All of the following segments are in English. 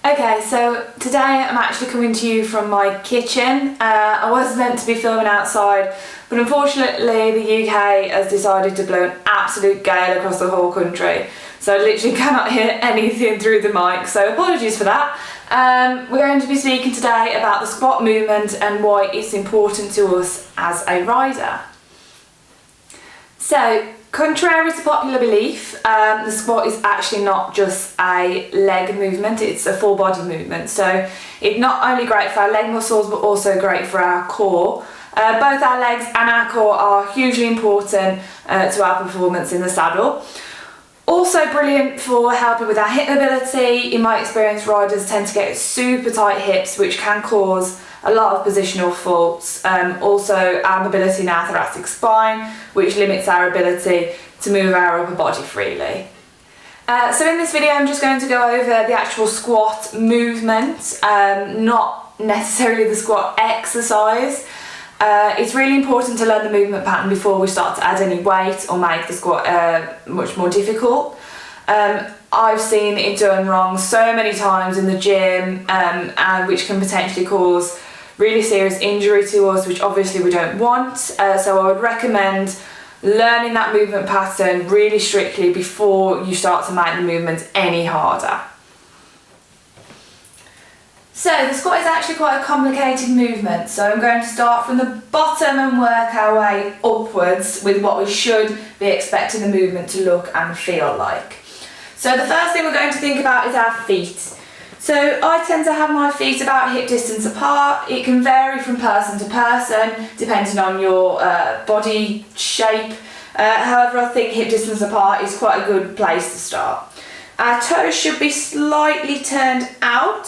Okay, so today I'm actually coming to you from my kitchen. I was meant to be filming outside, but unfortunately the UK has decided to blow an absolute gale across the whole country. So I literally cannot hear anything through the mic, so apologies for that. We're going to be speaking today about the squat movement and why it's important to us as a rider. So, contrary to popular belief, the squat is actually not just a leg movement, it's a full body movement. So it's not only great for our leg muscles but also great for our core. Both our legs and our core are hugely important to our performance in the saddle. Also brilliant for helping with our hip mobility. In my experience, riders tend to get super tight hips, which can cause a lot of positional faults. Also our mobility in our thoracic spine, which limits our ability to move our upper body freely. So in this video I'm just going to go over the actual squat movement, not necessarily the squat exercise. It's really important to learn the movement pattern before we start to add any weight or make the squat much more difficult. I've seen it done wrong so many times in the gym, and which can potentially cause really serious injury to us, which obviously we don't want. So I would recommend learning that movement pattern really strictly before you start to make the movements any harder. So the squat is actually quite a complicated movement, so I'm going to start from the bottom and work our way upwards with what we should be expecting the movement to look and feel like. So the first thing we're going to think about is our feet. So I tend to have my feet about hip distance apart. It can vary from person to person depending on your body shape. However, I think hip distance apart is quite a good place to start. Our toes should be slightly turned out.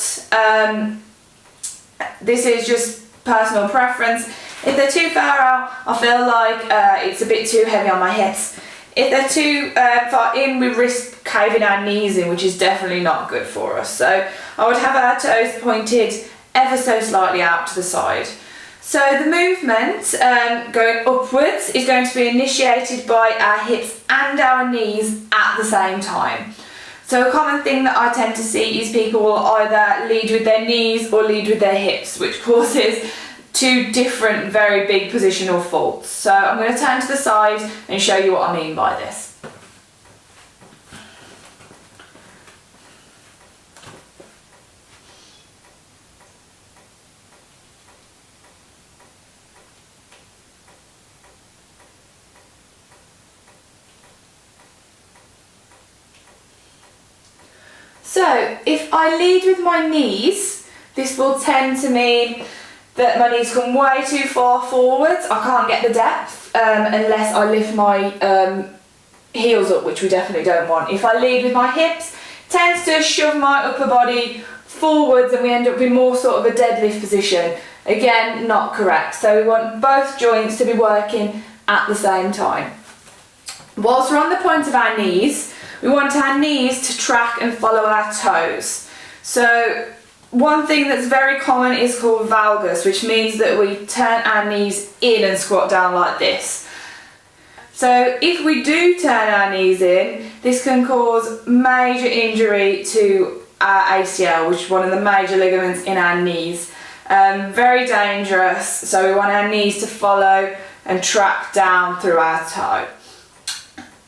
This is just personal preference. If they're too far out, I feel like it's a bit too heavy on my hips. If they're too far in, we risk caving our knees in, which is definitely not good for us. So I would have our toes pointed ever so slightly out to the side. So the movement going upwards is going to be initiated by our hips and our knees at the same time. So a common thing that I tend to see is people will either lead with their knees or lead with their hips, which causes two different very big positional faults. So I'm going to turn to the side and show you what I mean by this. So if I lead with my knees, this will tend to mean that my knees come way too far forwards. I can't get the depth unless I lift my heels up, which we definitely don't want. If I lead with my hips, it tends to shove my upper body forwards and we end up in more sort of a deadlift position. Again, not correct. So we want both joints to be working at the same time. Whilst we're on the point of our knees, we want our knees to track and follow our toes. So one thing that's very common is called valgus, which means that we turn our knees in and squat down like this. So if we do turn our knees in, this can cause major injury to our ACL, which is one of the major ligaments in our knees. Very dangerous, so we want our knees to follow and track down through our toe.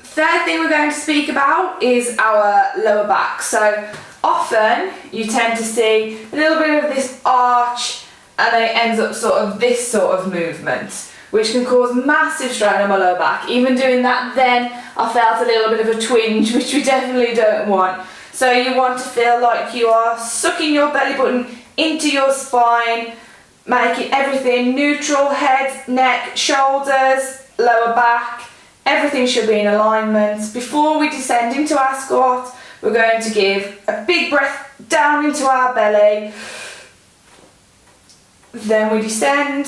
Third thing we're going to speak about is our lower back. So often you tend to see a little bit of this arch and then it ends up sort of this sort of movement, which can cause massive strain on my lower back. Even doing that then I felt a little bit of a twinge, which we definitely don't want. So you want to feel like you are sucking your belly button into your spine, making everything neutral, head, neck, shoulders, lower back. Everything should be in alignment. Before we descend into our squat, we're going to give a big breath down into our belly. Then we descend,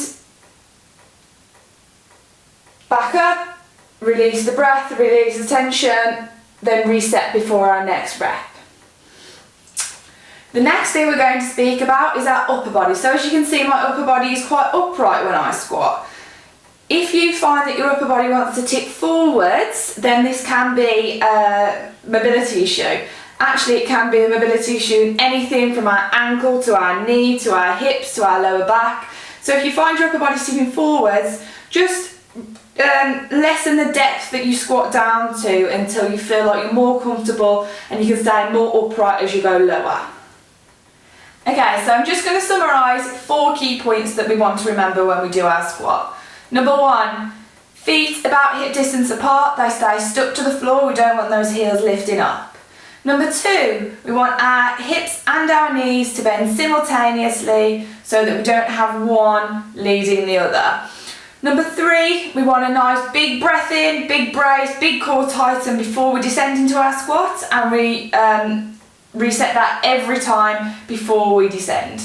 back up, release the breath, release the tension, then reset before our next breath. The next thing we're going to speak about is our upper body. So as you can see, my upper body is quite upright when I squat. If you find that your upper body wants to tip forwards, then this can be a mobility issue. Actually, it can be a mobility issue in anything from our ankle to our knee to our hips to our lower back. So if you find your upper body tipping forwards, just lessen the depth that you squat down to until you feel like you're more comfortable and you can stay more upright as you go lower. Okay, so I'm just going to summarise 4 key points that we want to remember when we do our squat. Number 1, feet about hip distance apart, they stay stuck to the floor, we don't want those heels lifting up. Number 2, we want our hips and our knees to bend simultaneously so that we don't have one leading the other. Number 3, we want a nice big breath in, big brace, big core tighten before we descend into our squat, and we reset that every time before we descend.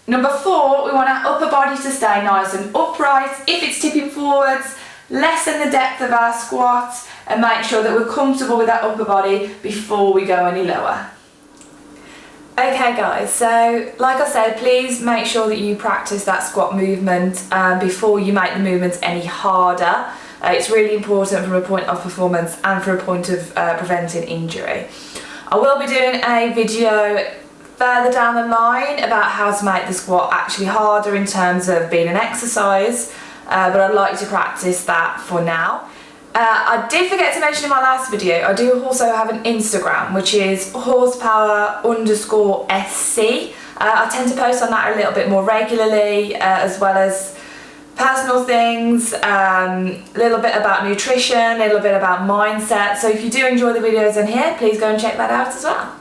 Number 4, we want our upper body to stay nice and upright. If it's tipping forwards, lessen the depth of our squat and make sure that we're comfortable with that upper body before we go any lower. Okay guys, so like I said, please make sure that you practice that squat movement before you make the movements any harder. It's really important from a point of performance and for a point of preventing injury. I will be doing a video further down the line about how to make the squat actually harder in terms of being an exercise, but I'd like you to practice that for now. I did forget to mention in my last video, I do also have an Instagram, which is horsepowers&c. I tend to post on that a little bit more regularly, as well as personal things, a little bit about nutrition, a little bit about mindset. So if you do enjoy the videos on here, please go and check that out as well.